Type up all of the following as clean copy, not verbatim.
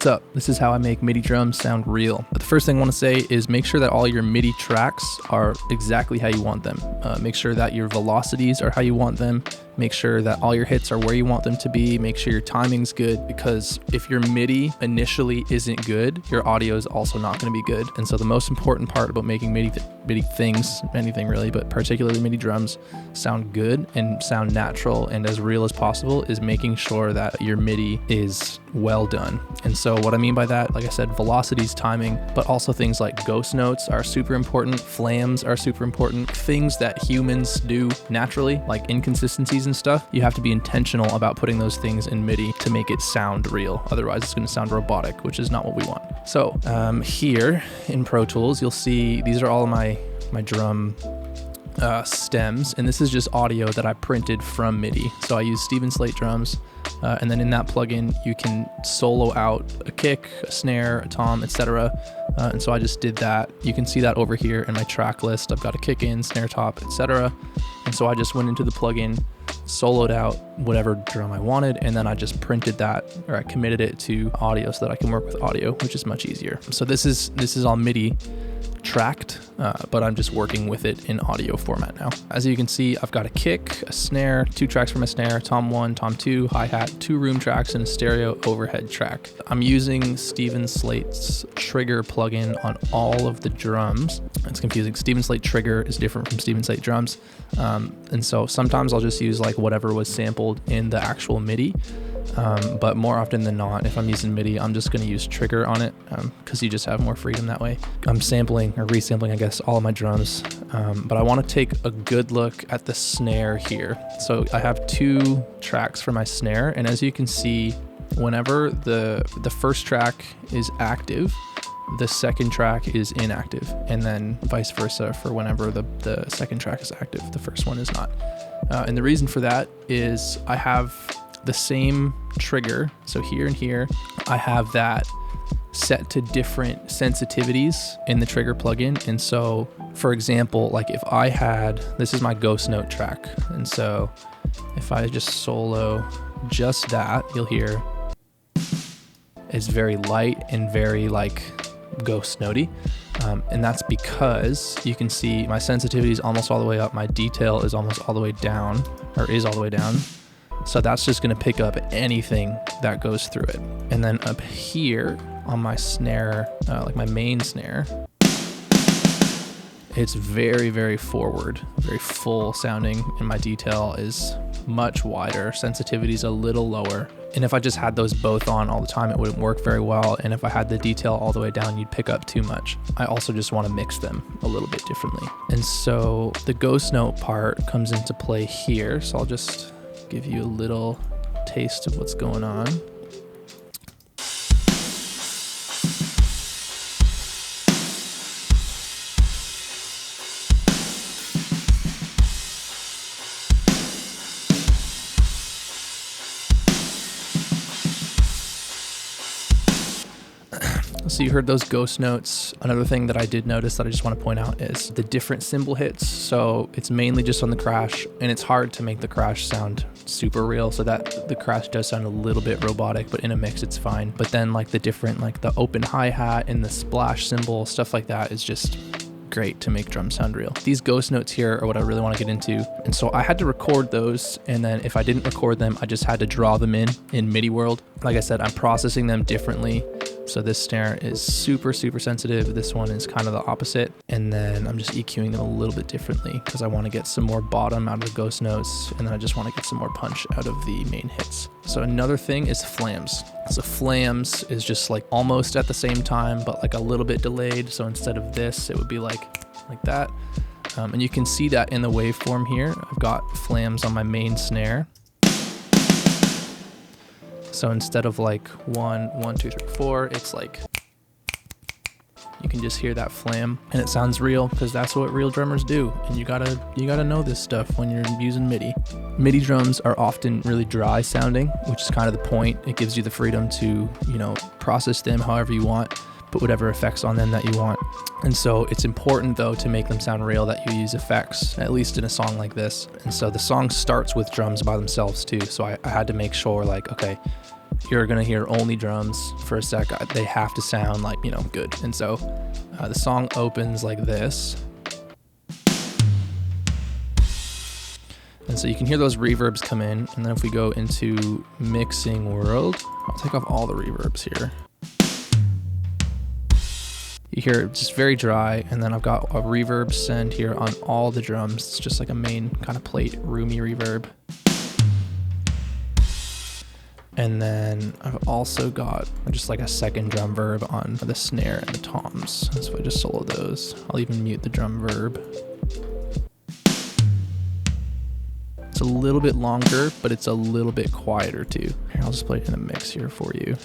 what's up? This is how I make MIDI drums sound real. But the first thing I want to say is make sure that all your MIDI tracks are exactly how you want them. Make sure that your velocities are how you want them. Make sure that all your hits are where you want them to be. Make sure your timing's good, because if your MIDI initially isn't good, your audio is also not going to be good. And so the most important part about making MIDI things, anything really, but particularly MIDI drums, sound good and sound natural and as real as possible is making sure that your MIDI is well done. And so what I mean by that, like I said, velocities, timing, but also things like ghost notes are super important. Flams are super important. Things that humans do naturally, like inconsistencies and stuff, you have to be intentional about putting those things in MIDI to make it sound real. Otherwise it's going to sound robotic, which is not what we want. So here in Pro Tools, you'll see these are all of my drum stems, and this is just audio that I printed from MIDI. So I use Steven Slate drums, and then in that plugin you can solo out a kick, a snare, a tom, etc. And so I just did that. You can see that over here in my track list. I've got a kick in, snare top, etc. And so I just went into the plugin, soloed out whatever drum I wanted, and then I just printed that, or I committed it to audio so that I can work with audio, which is much easier. So this is all MIDI tracked, but I'm just working with it in audio format now. As you can see, I've got a kick, a snare, 2 tracks for my snare, tom 1, tom 2, hi-hat, 2 room tracks, and a stereo overhead track. I'm using Steven Slate's trigger plugin on all of the drums. It's confusing. Steven Slate trigger is different from Steven Slate drums. And so sometimes I'll just use like whatever was sampled in the actual MIDI. But more often than not, if I'm using MIDI, I'm just going to use trigger on it because you just have more freedom that way. I'm sampling or resampling, I guess, all of my drums, but I want to take a good look at the snare here. So I have 2 tracks for my snare, and as you can see, whenever the first track is active, the second track is inactive, and then vice versa for whenever the second track is active, the first one is not. And the reason for that is I have the same trigger. So here and here, I have that set to different sensitivities in the trigger plugin. And so, for example, like if I had, this is my ghost note track. And so if I just solo just that, you'll hear it's very light and very like ghost notey. And that's because you can see my sensitivity is almost all the way up. My detail is almost all the way down, or is all the way down. So that's just going to pick up anything that goes through it. And then up here on my snare, like my main snare, it's very, very forward, very full sounding, and my detail is much wider. Sensitivity is a little lower. And if I just had those both on all the time, it wouldn't work very well. And if I had the detail all the way down, you'd pick up too much. I also just want to mix them a little bit differently. And so the ghost note part comes into play here. So I'll just give you a little taste of what's going on. So you heard those ghost notes. Another thing that I did notice that I just want to point out is the different cymbal hits. So it's mainly just on the crash, and it's hard to make the crash sound super real, so that the crash does sound a little bit robotic, but in a mix it's fine. But then like the different, like the open hi-hat and the splash cymbal, stuff like that is just great to make drums sound real. These ghost notes here are what I really want to get into. And so I had to record those, and then if I didn't record them, I just had to draw them in MIDI world. Like I said, I'm processing them differently. So this snare is super, super sensitive. This one is kind of the opposite. And then I'm just EQing them a little bit differently because I want to get some more bottom out of the ghost notes, and then I just want to get some more punch out of the main hits. So another thing is flams. So flams is just like almost at the same time, but like a little bit delayed. So instead of this, it would be like that. And you can see that in the waveform here. I've got flams on my main snare. So instead of like 1, 1, 2, 3, 4, it's like, you can just hear that flam, and it sounds real because that's what real drummers do. And you gotta know this stuff when you're using MIDI. MIDI drums are often really dry sounding, which is kind of the point. It gives you the freedom to, process them however you want, put whatever effects on them that you want. And so it's important though to make them sound real that you use effects, at least in a song like this. And so the song starts with drums by themselves too. So I had to make sure like, okay, you're gonna hear only drums for a sec. They have to sound like, you know, good. And so the song opens like this. And so you can hear those reverbs come in. And then if we go into mixing world, I'll take off all the reverbs here. You hear it just very dry, and then I've got a reverb send here on all the drums. It's just like a main kind of plate, roomy reverb. And then I've also got just like a second drum verb on the snare and the toms. So if I just solo those, I'll even mute the drum verb. It's a little bit longer, but it's a little bit quieter too. Here, I'll just play it in a mix here for you.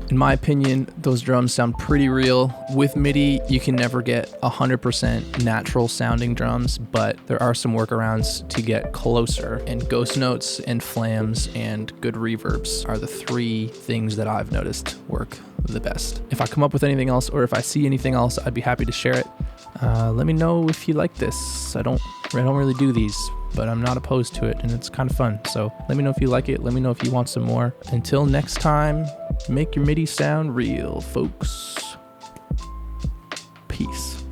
In my opinion, those drums sound pretty real. With MIDI, you can never get 100% natural sounding drums, but there are some workarounds to get closer. And ghost notes and flams and good reverbs are the three things that I've noticed work the best. If I come up with anything else, or if I see anything else, I'd be happy to share it. Let me know if you like this. I don't really do these, but I'm not opposed to it, and it's kind of fun. So let me know if you like it. Let me know if you want some more. Until next time, make your MIDI sound real, folks. Peace.